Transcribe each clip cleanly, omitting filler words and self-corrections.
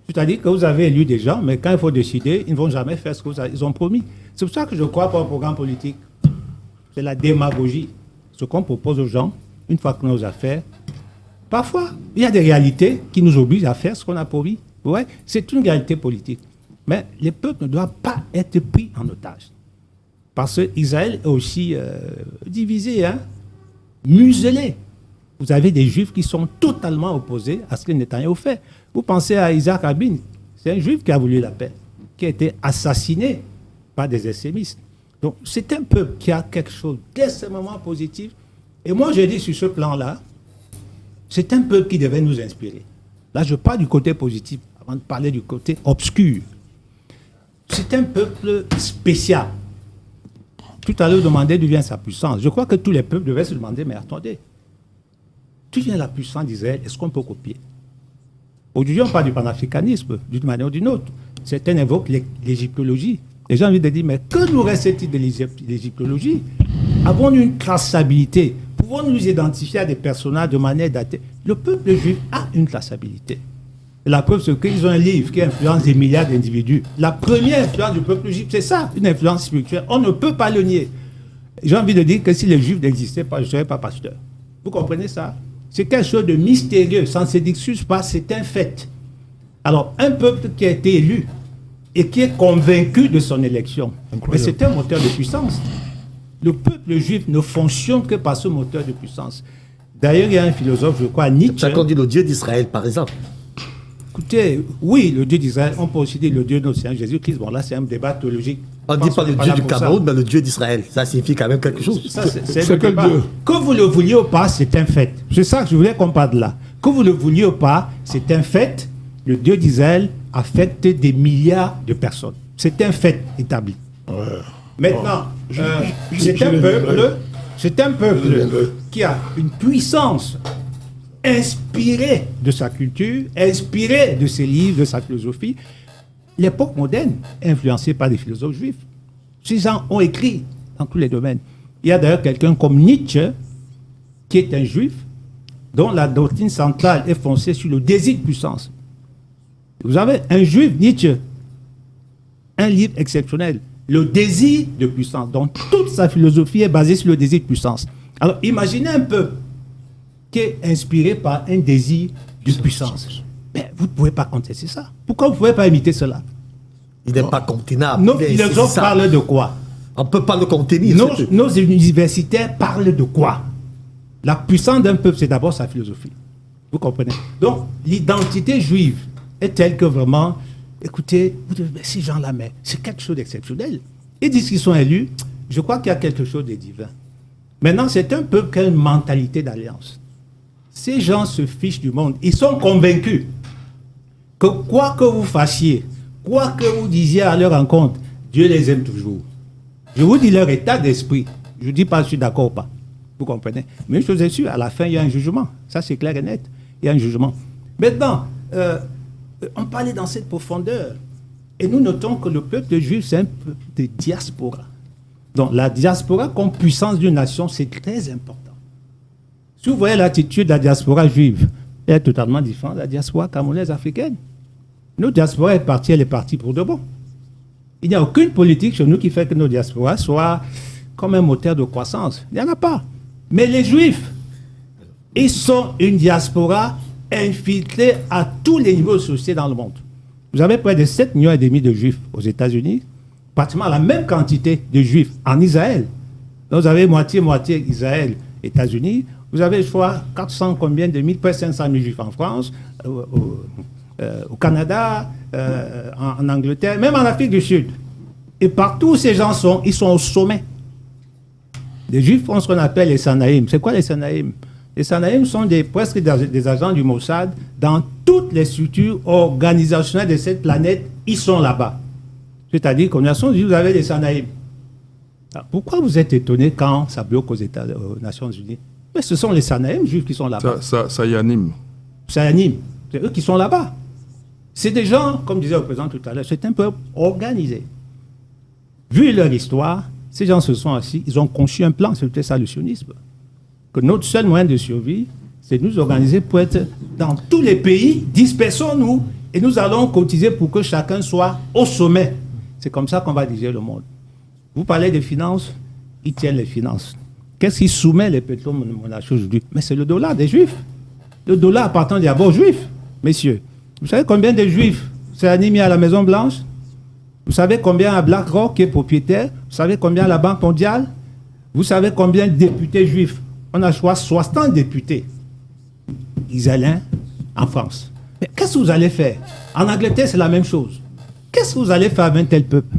C'est-à-dire que vous avez élu des gens, mais quand il faut décider, ils ne vont jamais faire ce qu'ils ont promis. C'est pour ça que je crois pas au programme politique. C'est la démagogie. Ce qu'on propose aux gens, une fois qu'on nous a fait, parfois, il y a des réalités qui nous obligent à faire ce qu'on a promis. Ouais, c'est une réalité politique. Mais les peuples ne doivent pas être pris en otage. Parce qu'Israël est aussi divisé, muselé. Vous avez des Juifs qui sont totalement opposés à ce que Netanyahou fait. Vous pensez à Isaac Rabin, c'est un Juif qui a voulu la paix, qui a été assassiné par des extrémistes. Donc, c'est un peuple qui a quelque chose d'extrêmement positif. Et moi, je dis sur ce plan-là, c'est un peuple qui devait nous inspirer. Là, je parle du côté positif avant de parler du côté obscur. C'est un peuple spécial. Tout à l'heure, demandez d'où vient sa puissance. Je crois que tous les peuples devaient se demander, mais attendez, d'où vient la puissance d'Israël? Est-ce qu'on peut copier? Aujourd'hui, on parle du panafricanisme, d'une manière ou d'une autre. Certains invoquent l'égyptologie. Les gens ont envie de dire, mais que nous reste-t-il de l'égyptologie? Avons-nous une traçabilité? Pouvons-nous nous identifier à des personnages de manière datée? Le peuple juif a une traçabilité. La preuve, c'est qu'ils ont un livre qui influence des milliards d'individus. La première influence du peuple juif, c'est ça, une influence spirituelle. On ne peut pas le nier. J'ai envie de dire que si les juifs n'existaient pas, je ne serais pas pasteur. Vous comprenez ça? C'est quelque chose de mystérieux. Sans sédictus pas, c'est un fait. Alors, un peuple qui a été élu et qui est convaincu de son élection, mais c'est un moteur de puissance. Le peuple juif ne fonctionne que par ce moteur de puissance. D'ailleurs, il y a un philosophe, je crois, Nietzsche. Ça qu'on dit le Dieu d'Israël, par exemple. Écoutez, oui, le Dieu d'Israël, on peut aussi dire le Dieu de notre Seigneur Jésus-Christ. Bon, là, c'est un débat théologique. On ne dit pas le Dieu du Cameroun, mais le Dieu d'Israël. Ça signifie quand même quelque chose. Ça, c'est quel Dieu? Que vous le vouliez ou pas, c'est un fait. C'est ça que je voulais qu'on parle de là. Que vous le vouliez ou pas, c'est un fait. Le Dieu d'Israël affecte des milliards de personnes. C'est un fait établi. Ouais. Maintenant, c'est un peuple qui a une puissance inspiré de sa culture, inspiré de ses livres, de sa philosophie. L'époque moderne est influencée par des philosophes juifs. Ces gens ont écrit dans tous les domaines. Il y a d'ailleurs quelqu'un comme Nietzsche, qui est un juif, dont la doctrine centrale est fondée sur le désir de puissance. Vous avez un juif, Nietzsche, un livre exceptionnel, le désir de puissance. Donc toute sa philosophie est basée sur le désir de puissance. Alors imaginez un peuple qui est inspiré par un désir de puissance. Mais vous ne pouvez pas contester ça. Pourquoi vous ne pouvez pas imiter cela? Il n'est pas contenable. Nos philosophes parlent de quoi? On ne peut pas le contenir. Nos universitaires parlent de quoi? La puissance d'un peuple, c'est d'abord sa philosophie. Vous comprenez? Donc, l'identité juive est telle que vraiment, écoutez, ces gens-là, mais c'est quelque chose d'exceptionnel. Ils disent qu'ils sont élus. Je crois qu'il y a quelque chose de divin. Maintenant, c'est un peuple qui a une mentalité d'alliance. Ces gens se fichent du monde. Ils sont convaincus que quoi que vous fassiez, quoi que vous disiez à leur rencontre, Dieu les aime toujours. Je vous dis leur état d'esprit. Je ne dis pas si je suis d'accord ou pas. Vous comprenez? Mais une chose est sûre, à la fin, il y a un jugement. Ça, c'est clair et net. Il y a un jugement. Maintenant, on parlait dans cette profondeur. Et nous notons que le peuple juif, c'est un peuple de diaspora. Donc, la diaspora comme puissance d'une nation, c'est très important. Si vous voyez l'attitude de la diaspora juive, elle est totalement différente de la diaspora camerounaise africaine. Notre diaspora est partie, elle est partie pour de bon. Il n'y a aucune politique chez nous qui fait que nos diasporas soient comme un moteur de croissance. Il n'y en a pas. Mais les Juifs, ils sont une diaspora infiltrée à tous les niveaux de société dans le monde. Vous avez près de 7,5 millions de Juifs aux États-Unis, pratiquement la même quantité de Juifs en Israël. Donc vous avez moitié-moitié Israël, États-Unis. Vous avez, je crois, 400 combien de mille, près 500 000 Juifs en France, au Canada, en Angleterre, même en Afrique du Sud. Et partout où ces gens sont, ils sont au sommet. Les Juifs font ce qu'on appelle les Sanaïm. C'est quoi les Sanaïm? Les Sanaïm sont presque des agents du Mossad. Dans toutes les structures organisationnelles de cette planète, ils sont là-bas. C'est-à-dire qu'aux Nations Unies, vous avez les Sanaïm. Alors, pourquoi vous êtes étonné quand ça bloque aux Nations Unies? Mais ce sont les Sanaïm juifs qui sont là-bas. Ça y anime. Ça y anime. C'est eux qui sont là-bas. C'est des gens, comme disait le président tout à l'heure, c'est un peuple organisé. Vu leur histoire, ces gens se sont assis, ils ont conçu un plan, c'était ça le sionisme. Que notre seul moyen de survie, c'est de nous organiser pour être dans tous les pays, dispersons-nous et nous allons cotiser pour que chacun soit au sommet. C'est comme ça qu'on va diriger le monde. Vous parlez des finances, ils tiennent les finances. Qu'est-ce qui soumet les pétromonarchies aujourd'hui? Mais c'est le dollar des Juifs. Le dollar appartient d'abord aux Juifs, messieurs. Vous savez combien de Juifs s'est animé à la Maison Blanche? Vous savez combien à BlackRock qui est propriétaire? Vous savez combien à la Banque mondiale? Vous savez combien de députés juifs? On a choisi 60 députés israéliens en France. Mais qu'est-ce que vous allez faire? En Angleterre, c'est la même chose. Qu'est-ce que vous allez faire avec un tel peuple?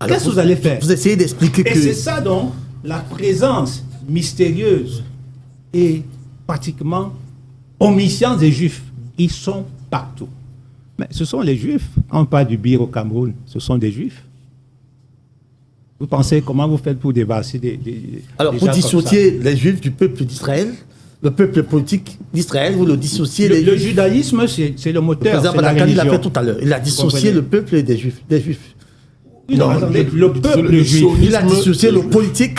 Qu'est-ce que vous allez faire? Vous essayez d'expliquer que... Et c'est ça donc, la présence mystérieuse et pratiquement omnisciente des Juifs. Ils sont partout. Mais ce sont les Juifs. Quand on parle du Bir au Cameroun, ce sont des Juifs. Vous pensez comment vous faites pour débarrasser des Alors, des vous gens comme dissociez les Juifs du peuple d'Israël, le peuple politique d'Israël, vous le dissociez... ça? les Le Juifs. judaïsme, c'est le moteur, Par exemple, c'est la Badakani l'a religion. fait tout à l'heure. Il a dissocié le peuple des Juifs. Oui, non, attendez, le peuple juif. Il a dissocié le politique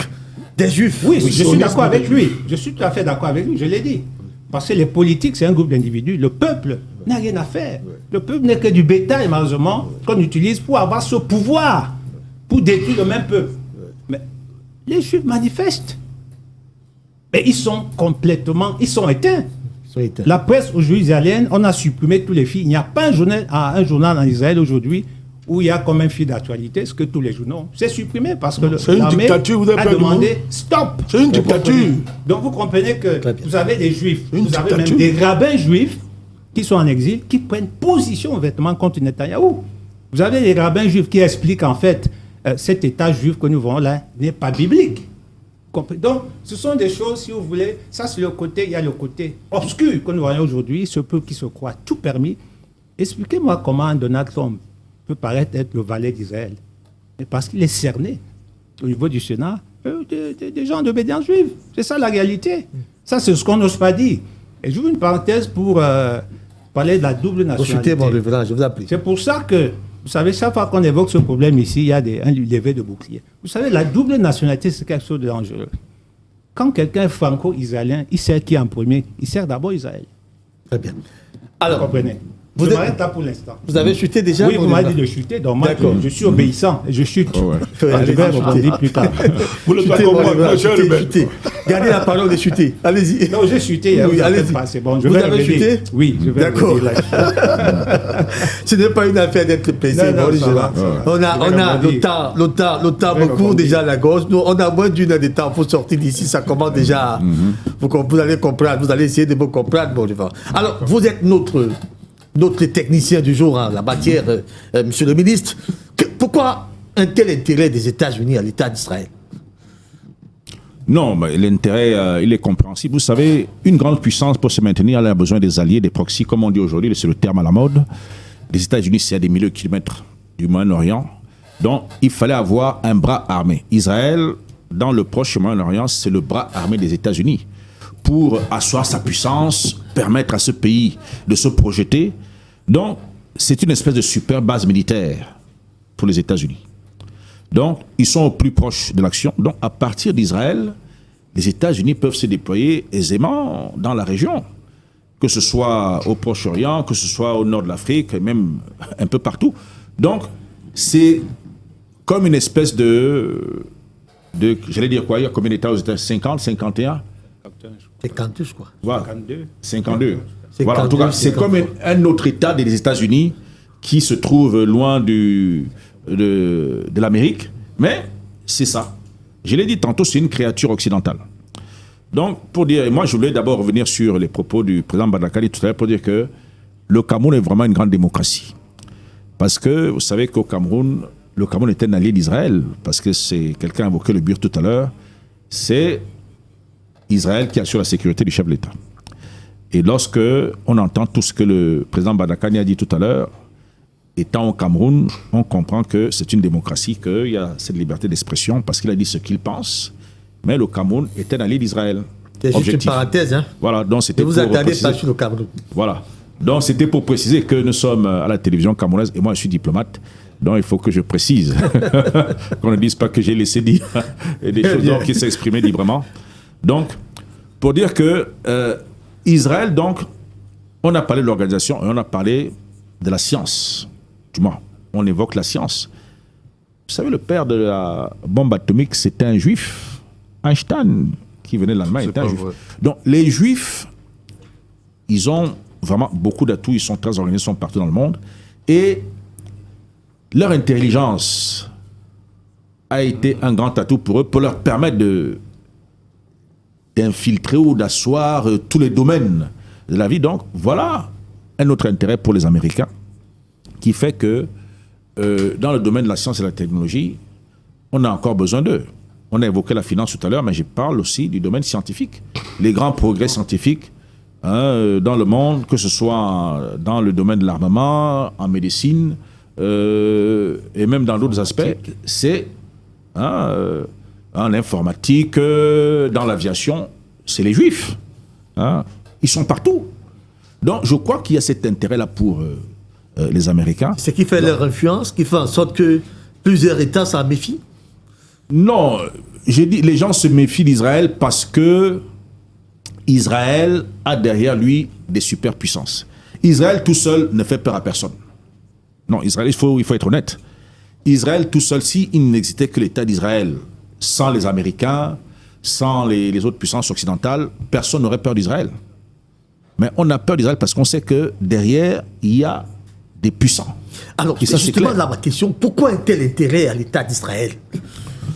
des Juifs. Oui, je suis d'accord avec lui. Je suis tout à fait d'accord avec lui, je l'ai dit. Parce que les politiques, c'est un groupe d'individus. Le peuple n'a rien à faire. Le peuple n'est que du bétail, malheureusement, qu'on utilise pour avoir ce pouvoir, pour détruire le même peuple. Mais les Juifs manifestent. Mais ils sont éteints. La presse aujourd'hui israélienne, on a supprimé tous les fils. Il n'y a pas un journal en Israël aujourd'hui où il y a comme un fil d'actualité, ce que tous les journaux. C'est supprimé parce que l'armée a demandé stop. C'est une dictature. Donc vous comprenez que vous avez des juifs, vous avez même des rabbins juifs qui sont en exil, qui prennent position ouvertement contre Netanyahou. Vous avez des rabbins juifs qui expliquent en fait cet état juif que nous voyons là n'est pas biblique. Donc, ce sont des choses, si vous voulez, ça c'est le côté, il y a le côté obscur que nous voyons aujourd'hui, ce peuple qui se croit tout permis. Expliquez-moi comment Donald Trump peut paraître être le valet d'Israël. Parce qu'il est cerné au niveau du Sénat des gens d'obédience juive. C'est ça la réalité. Ça, c'est ce qu'on n'ose pas dire. Et j'ouvre une parenthèse pour parler de la double nationalité. Je vous appelle. C'est pour ça que, vous savez, chaque fois qu'on évoque ce problème ici, il y a un levé de bouclier. Vous savez, la double nationalité, c'est quelque chose de dangereux. Quand quelqu'un est franco-israélien, il sert qui en premier? Il sert d'abord Israël. Très bien. Alors, vous comprenez? Je m'arrête là pour l'instant. Vous avez chuté déjà? Oui, vous m'avez dit de chuter, donc moi, je suis obéissant et je chute. Oh ouais. Je vais rebondir plus tard. Vous le faites comprendre, chutez. Gardez la parole de chuter. Allez-y. Non, j'ai chuté. Oui, allez-y. C'est bon, je vous vais avez chuté? Oui, je vais D'accord. Ce n'est pas une affaire d'être pressé. On a le temps me court déjà à la gauche. Nous, on a moins d'une heure de temps pour sortir d'ici. Ça commence déjà. Vous allez comprendre. Vous allez essayer de me comprendre. Bon, alors, vous êtes notre technicien du jour en la matière, monsieur le ministre. Pourquoi un tel intérêt des États-Unis à l'État d'Israël? Non, mais l'intérêt, il est compréhensible. Vous savez, une grande puissance pour se maintenir, elle a besoin des alliés, des proxys, comme on dit aujourd'hui, c'est le terme à la mode. Les États-Unis, c'est à des milliers de kilomètres du Moyen-Orient. Donc, il fallait avoir un bras armé. Israël, dans le proche Moyen-Orient, c'est le bras armé des États-Unis. Pour asseoir sa puissance, permettre à ce pays de se projeter. Donc, c'est une espèce de super base militaire pour les États-Unis. Donc, ils sont au plus proche de l'action. Donc, à partir d'Israël, les États-Unis peuvent se déployer aisément dans la région, que ce soit au Proche-Orient, que ce soit au nord de l'Afrique, même un peu partout. Donc, c'est comme une espèce de j'allais dire quoi, il y a combien d'États aux États-Unis? 50, 51 52, je crois. Voilà. 52. 52. Voilà, en tout cas, c'est comme un autre État des États-Unis qui se trouve loin de l'Amérique. Mais c'est ça. Je l'ai dit tantôt, c'est une créature occidentale. Donc, pour dire, moi je voulais d'abord revenir sur les propos du président Badakani tout à l'heure pour dire que le Cameroun est vraiment une grande démocratie. Parce que vous savez qu'au Cameroun, le Cameroun est un allié d'Israël. Parce que c'est, quelqu'un a invoqué le Bir tout à l'heure, c'est Israël qui assure la sécurité du chef de l'État. Et lorsque on entend tout ce que le président Badakani a dit tout à l'heure, étant au Cameroun, on comprend que c'est une démocratie, qu'il y a cette liberté d'expression, parce qu'il a dit ce qu'il pense, mais le Cameroun est un allié d'Israël. C'est juste une parenthèse, hein. Voilà, donc c'était pour préciser. Attendez pas sur le Cameroun. Voilà. Donc c'était pour préciser que nous sommes à la télévision camerounaise, et moi je suis diplomate, donc il faut que je précise, qu'on ne dise pas que j'ai laissé dire des choses qui s'exprimaient librement. Donc, Pour dire que Israël, donc, on a parlé de l'organisation et on a parlé de la science. Du moins, on évoque la science. Vous savez, le père de la bombe atomique, c'était un juif, Einstein, qui venait de l'Allemagne, était un juif. Donc, les juifs, ils ont vraiment beaucoup d'atouts, ils sont très organisés, ils sont partout dans le monde. Et leur intelligence a été un grand atout pour eux, pour leur permettre d'infiltrer ou d'asseoir tous les domaines de la vie. Donc, voilà un autre intérêt pour les Américains qui fait que dans le domaine de la science et de la technologie, on a encore besoin d'eux. On a évoqué la finance tout à l'heure, mais je parle aussi du domaine scientifique. Les grands progrès scientifiques dans le monde, que ce soit dans le domaine de l'armement, en médecine, et même dans d'autres aspects, c'est l'informatique, dans l'aviation, c'est les Juifs. Ils sont partout. Donc, je crois qu'il y a cet intérêt-là pour les Américains. Ce qui fait leur influence, qui fait en sorte que plusieurs États s'en méfient? Non, j'ai dit les gens se méfient d'Israël parce que Israël a derrière lui des superpuissances. Israël tout seul ne fait peur à personne. Non, Israël, il faut être honnête. Israël tout seul, s'il n'existait que l'État d'Israël, sans les Américains, sans les autres puissances occidentales, personne n'aurait peur d'Israël. Mais on a peur d'Israël parce qu'on sait que derrière, il y a des puissants. Alors, c'est justement là ma question. Pourquoi un tel intérêt à l'État d'Israël?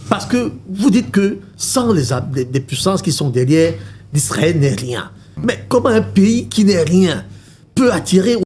Parce que vous dites que sans les puissances qui sont derrière, d'Israël n'est rien. Mais comment un pays qui n'est rien peut attirer